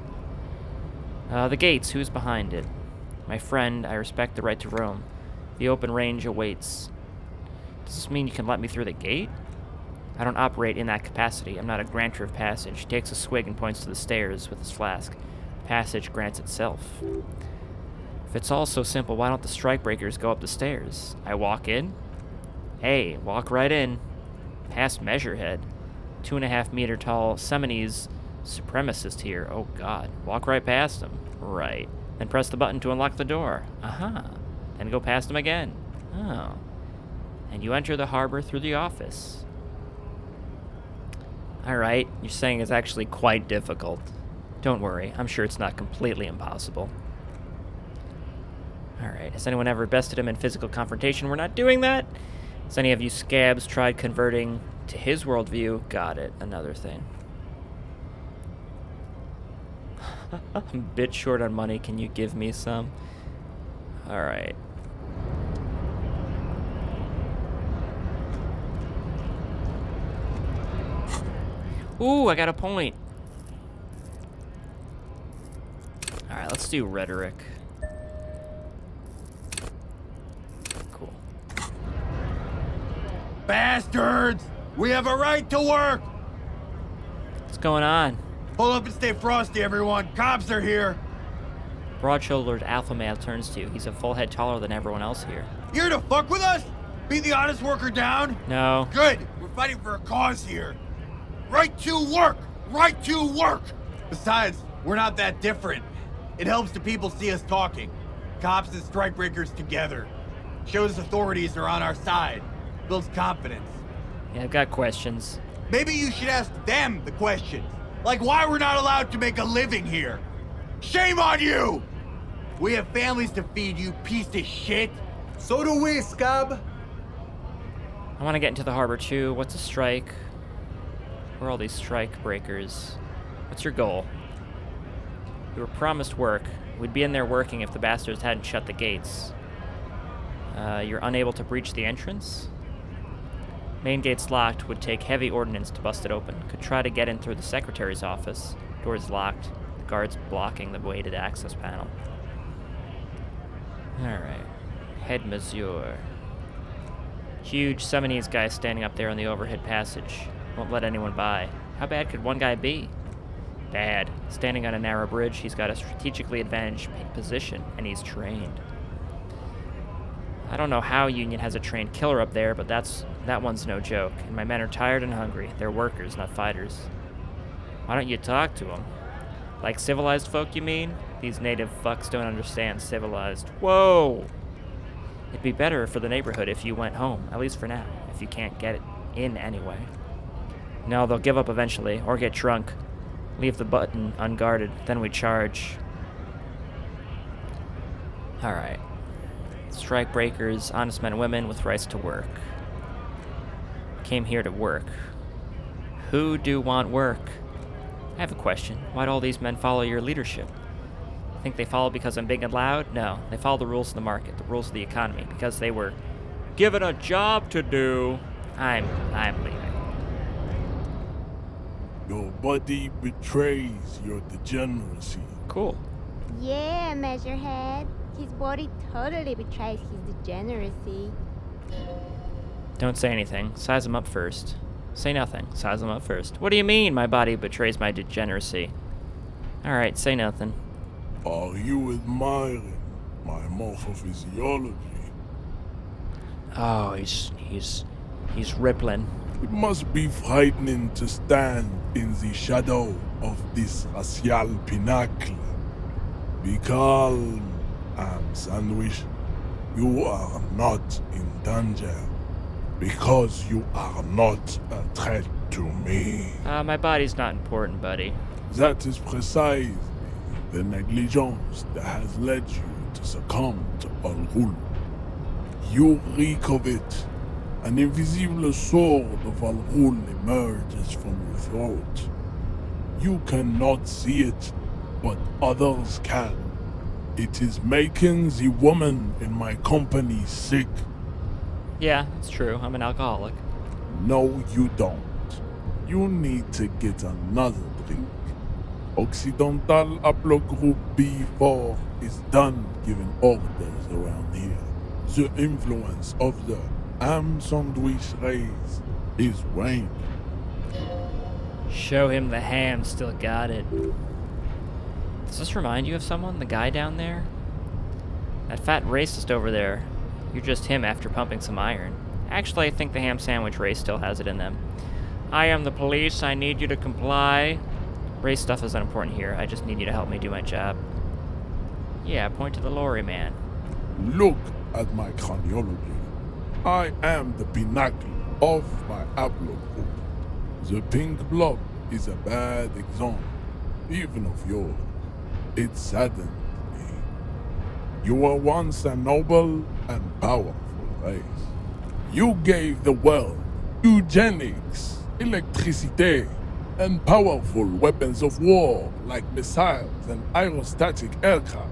The gates. Who's behind it? My friend. I respect the right to roam. The open range awaits. Does this mean you can let me through the gate? I don't operate in that capacity. I'm not a grantor of passage. He takes a swig and points to the stairs with his flask. Passage grants itself. If it's all so simple, why don't the Strikebreakers go up the stairs? I walk in? Hey, walk right in. Past Measurehead. 2.5 meter tall Seminese supremacist here. Oh god. Walk right past him. Right. Then press the button to unlock the door. Uh-huh. Then go past him again. Oh. And you enter the harbor through the office. Alright, you're saying it's actually quite difficult. Don't worry, I'm sure it's not completely impossible. Alright, has anyone ever bested him in physical confrontation? We're not doing that! Has any of you scabs tried converting to his worldview? Got it, another thing. I'm a bit short on money, can you give me some? Alright. Ooh, I got a point. Alright, let's do rhetoric. Cool. Bastards! We have a right to work! What's going on? Pull up and stay frosty, everyone. Cops are here. Broad-shouldered alpha male turns to you. He's a full head taller than everyone else here. You here to fuck with us? Beat the honest worker down? No. Good. We're fighting for a cause here. Right to work! Right to work! Besides, we're not that different. It helps the people see us talking. Cops and strikebreakers together. Shows authorities are on our side. Builds confidence. Yeah, I've got questions. Maybe you should ask them the questions. Like why we're not allowed to make a living here. Shame on you! We have families to feed, you piece of shit. So do we, scab. I want to get into the harbor too. What's a strike? Where are all these strikebreakers? What's your goal? We were promised work. We'd be in there working if the bastards hadn't shut the gates. You're unable to breach the entrance? Main gate's locked. Would take heavy ordnance to bust it open. Could try to get in through the secretary's office. Door's locked. The guard's blocking the weighted access panel. Alright. Head Monsieur. Huge Seminese guy standing up there in the overhead passage. Won't let anyone by. How bad could one guy be? Bad. Standing on a narrow bridge, he's got a strategically advantaged position, and he's trained. I don't know how Union has a trained killer up there, but that one's no joke. And my men are tired and hungry. They're workers, not fighters. Why don't you talk to them? Like civilized folk, you mean? These native fucks don't understand civilized. Whoa! It'd be better for the neighborhood if you went home, at least for now, if you can't get it in anyway. No, they'll give up eventually, or get drunk. Leave the button unguarded, then we charge. Alright. Strikebreakers, honest men and women with rights to work. Came here to work. Who do want work? I have a question. Why do all these men follow your leadership? Think they follow because I'm big and loud? No, they follow the rules of the market, the rules of the economy, because they were given a job to do. I'm leaving. Your body betrays your degeneracy. Cool. Yeah, Measurehead. His body totally betrays his degeneracy. Don't say anything. Size him up first. Say nothing. Size him up first. What do you mean my body betrays my degeneracy? Alright, say nothing. Are you admiring my morphophysiology? Oh, he's rippling. It must be frightening to stand in the shadow of this racial pinnacle. Be calm, Am Sandwich. You are not in danger because you are not a threat to me. My body's not important, buddy. That is precisely the negligence that has led you to succumb to Al-Ghul. You reek of it. An invisible sword of Al-Ghul emerges from your throat. You cannot see it, but others can. It is making the woman in my company sick. Yeah, it's true. I'm an alcoholic. No, you don't. You need to get another drink. Occidental Haplogroup B4 is done giving orders around here. The influence of the ham sandwich race is waning. Show him the ham, still got it. Does this remind you of someone? The guy down there? That fat racist over there. You're just him after pumping some iron. Actually, I think the ham sandwich race still has it in them. I am the police. I need you to comply. Race stuff is unimportant here. I just need you to help me do my job. Yeah, point to the lorry man. Look at my craniology. I am the pinnacle of my haplogroup. The pink blob is a bad example, even of yours. It saddens me. You were once a noble and powerful race. You gave the world eugenics, electricity, and powerful weapons of war like missiles and aerostatic aircraft.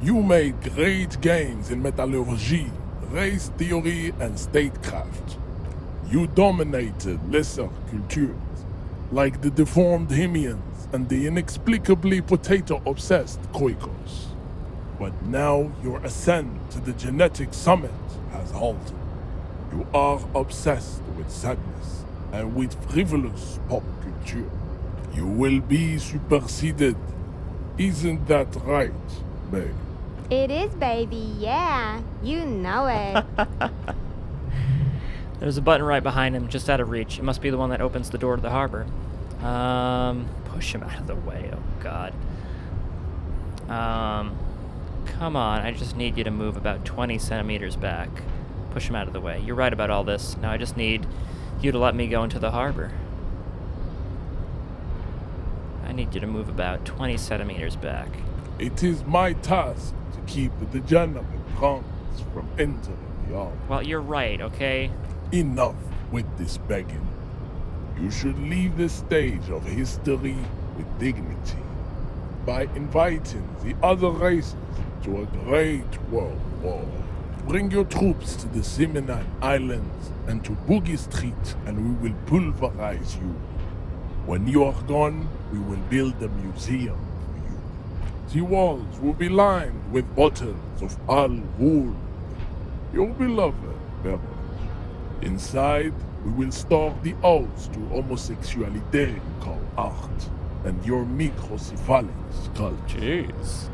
You made great gains in metallurgy, race theory, and statecraft. You dominated lesser cultures, like the deformed Hemians and the inexplicably potato-obsessed Quakers. But now your ascent to the genetic summit has halted. You are obsessed with sadness and with frivolous pop culture. You will be superseded. Isn't that right, babe? It is, baby, yeah. You know it. There's a button right behind him, just out of reach. It must be the one that opens the door to the harbor. Push him out of the way, oh god. Come on, I just need you to move about 20 centimeters back. Push him out of the way. You're right about all this. Now I just need you to let me go into the harbor. I need you to move about 20 centimeters back. It is my task to keep the degenerate drunks from entering the harbor. Well, you're right, okay? Enough with this begging. You should leave the stage of history with dignity by inviting the other races to a great world war. Bring your troops to the Simonine Islands and to Boogie Street, and we will pulverize you. When you are gone, we will build a museum for you. The walls will be lined with bottles of Al Ghul, your beloved beverage. Inside, we will store the odes to homosexuality you call art, and your microcephalic sculpture. Jeez.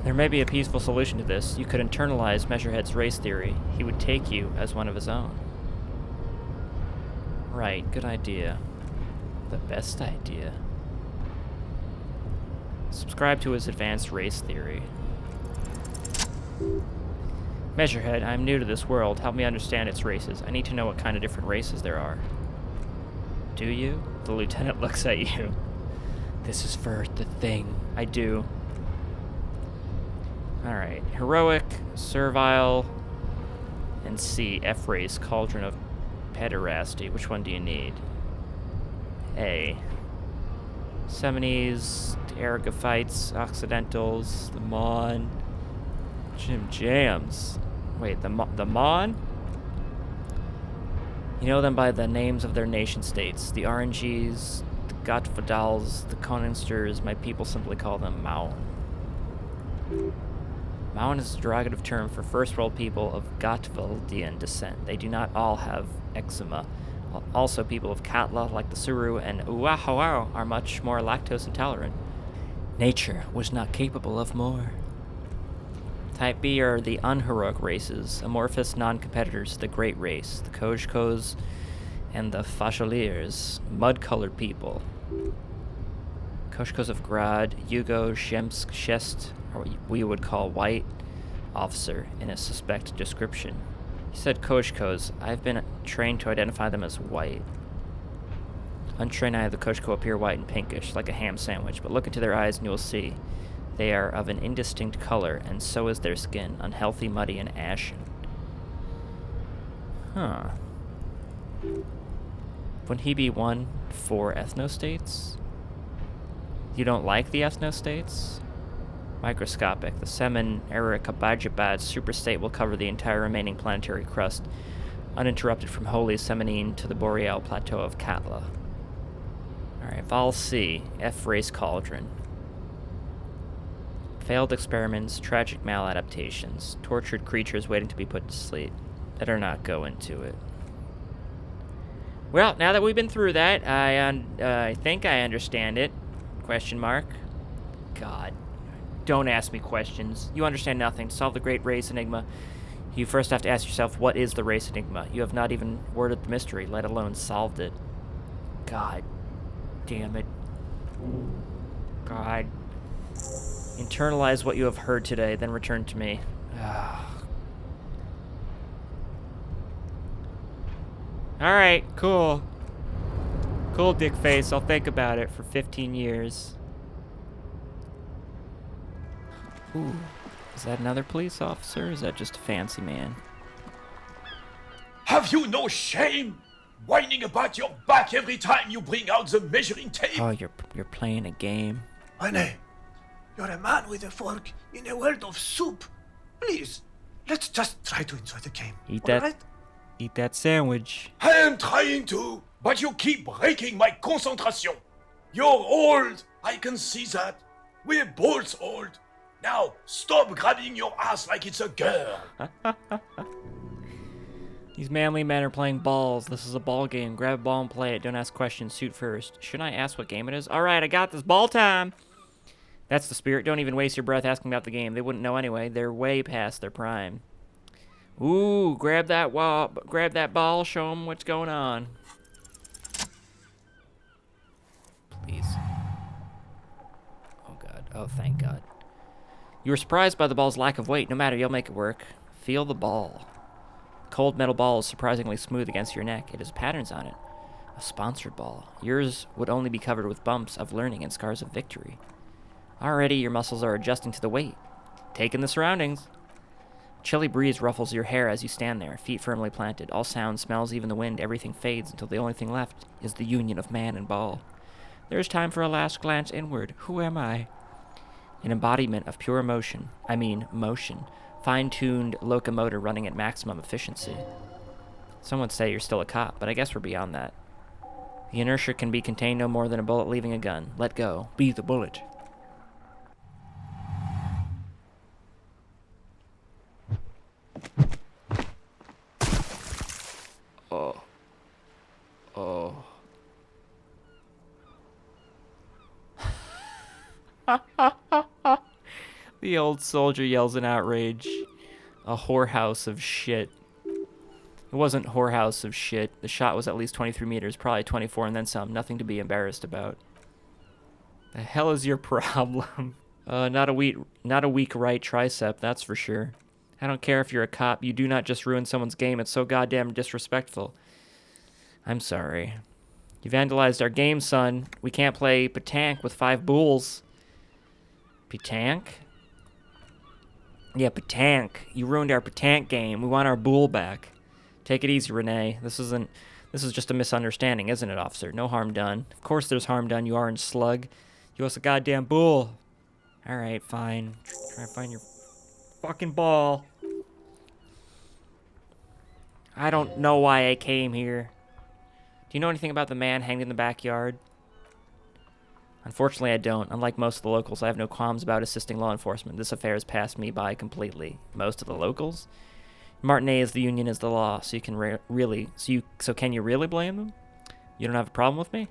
There may be a peaceful solution to this. You could internalize Measurehead's race theory. He would take you as one of his own. Right, good idea. The best idea. Subscribe to his advanced race theory. Measurehead, I'm new to this world. Help me understand its races. I need to know what kind of different races there are. Do you? The lieutenant looks at you. This is for the thing. I do. Alright. Heroic, servile, and C. F-race, cauldron of pederasty. Which one do you need? A. Semines, the Aragophytes, Occidentals, the Mon, Jim Jams. Wait, the Mon? You know them by the names of their nation-states. The RNGs, the Gottvadals, the Coninsters. My people simply call them Maun. Maun is a derogative term for first-world people of Gottvaldian descent. They do not all have eczema. Also, people of Katla, like the Suru and Uahuau, are much more lactose intolerant. Nature was not capable of more. Type B are the unheroic races, amorphous non-competitors, the Great Race, the Kojkos, and the Fashaliers, mud-colored people. Koshkos of Grad, Yugo, Shemsk, Shest, or what we would call white, officer in a suspect description. He said Koshkos. I've been trained to identify them as white. Untrained eye of the Koshko appear white and pinkish, like a ham sandwich, but look into their eyes and you will see. They are of an indistinct color, and so is their skin, unhealthy, muddy, and ashen. Huh. Wouldn't he be one for ethnostates? You don't like the ethnostates? Microscopic. The Semen Ericabajabad superstate will cover the entire remaining planetary crust, uninterrupted from Holy Semenine to the Boreal Plateau of Katla. Alright, Vol C. F-Race Cauldron. Failed experiments, tragic maladaptations, tortured creatures waiting to be put to sleep. Better not go into it. Well, now that we've been through that, I think I understand it. Question mark. God. Don't ask me questions. You understand nothing. To solve the great race enigma, you first have to ask yourself, what is the race enigma? You have not even worded the mystery, let alone solved it. God damn it. God. Internalize what you have heard today, then return to me. Alright, cool. Cool, dick face. I'll think about it for 15 years. Ooh. Is that another police officer, or is that just a fancy man? Have you no shame? Whining about your back every time you bring out the measuring tape? Oh, you're playing a game. Honey, you're a man with a fork in a world of soup. Please, let's just try to enjoy the game. Eat all that. right? Eat that sandwich. I am trying to, but you keep breaking my concentration. You're old, I can see that. We're both old. Now, stop grabbing your ass like it's a girl. These manly men are playing balls. This is a ball game. Grab a ball and play it. Don't ask questions. Shoot first. Shouldn't I ask what game it is? All right, I got this. Ball time. That's the spirit. Don't even waste your breath asking about the game. They wouldn't know anyway. They're way past their prime. Ooh, grab that ball. Show them what's going on. Please. Oh, God. Oh, thank God. You were surprised by the ball's lack of weight. No matter, you'll make it work. Feel the ball. Cold metal ball is surprisingly smooth against your neck. It has patterns on it. A sponsored ball. Yours would only be covered with bumps of learning and scars of victory. Already, your muscles are adjusting to the weight. Take in the surroundings. A chilly breeze ruffles your hair as you stand there, feet firmly planted. All sounds, smells, even the wind, everything fades until the only thing left is the union of man and ball. There is time for a last glance inward. Who am I? An embodiment of pure emotion. I mean, motion. Fine-tuned locomotor running at maximum efficiency. Some would say you're still a cop, but I guess we're beyond that. The inertia can be contained no more than a bullet leaving a gun. Let go. Be the bullet. Oh. Oh. The old soldier yells in outrage. A whorehouse of shit. It wasn't whorehouse of shit. The shot was at least 23 meters, probably 24 and then some. Nothing to be embarrassed about. The hell is your problem? Not a weak right tricep, that's for sure. I don't care if you're a cop. You do not just ruin someone's game. It's so goddamn disrespectful. I'm sorry. You vandalized our game, son. We can't play petanque with 5 bulls. Petanque? Yeah, petanque. You ruined our petanque game. We want our bull back. Take it easy, Renee. This is just a misunderstanding, isn't it, officer? No harm done. Of course there's harm done, you orange slug. You was a goddamn bull. Alright, fine. Try to find your fucking ball. I don't know why I came here. Do you know anything about the man hanged in the backyard? Unfortunately, I don't. Unlike most of the locals, I have no qualms about assisting law enforcement. This affair has passed me by completely. Most of the locals? Martinet is the union is the law, so you can so can you really blame them? You don't have a problem with me?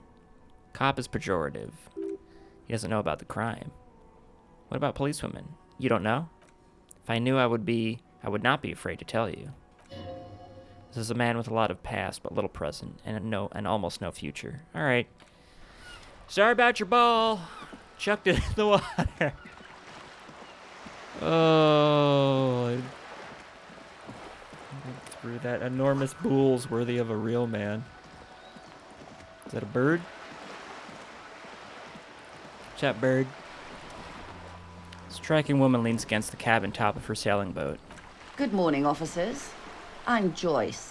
Cop is pejorative. He doesn't know about the crime. What about policewomen? You don't know? If I knew, I would not be afraid to tell you. This is a man with a lot of past, but little present, and almost no future. All right. Sorry about your ball. Chucked it in the water. Oh. Through that enormous bull's worthy of a real man. Is that a bird? What's that bird? Striking woman leans against the cabin top of her sailing boat. Good morning, officers. I'm Joyce.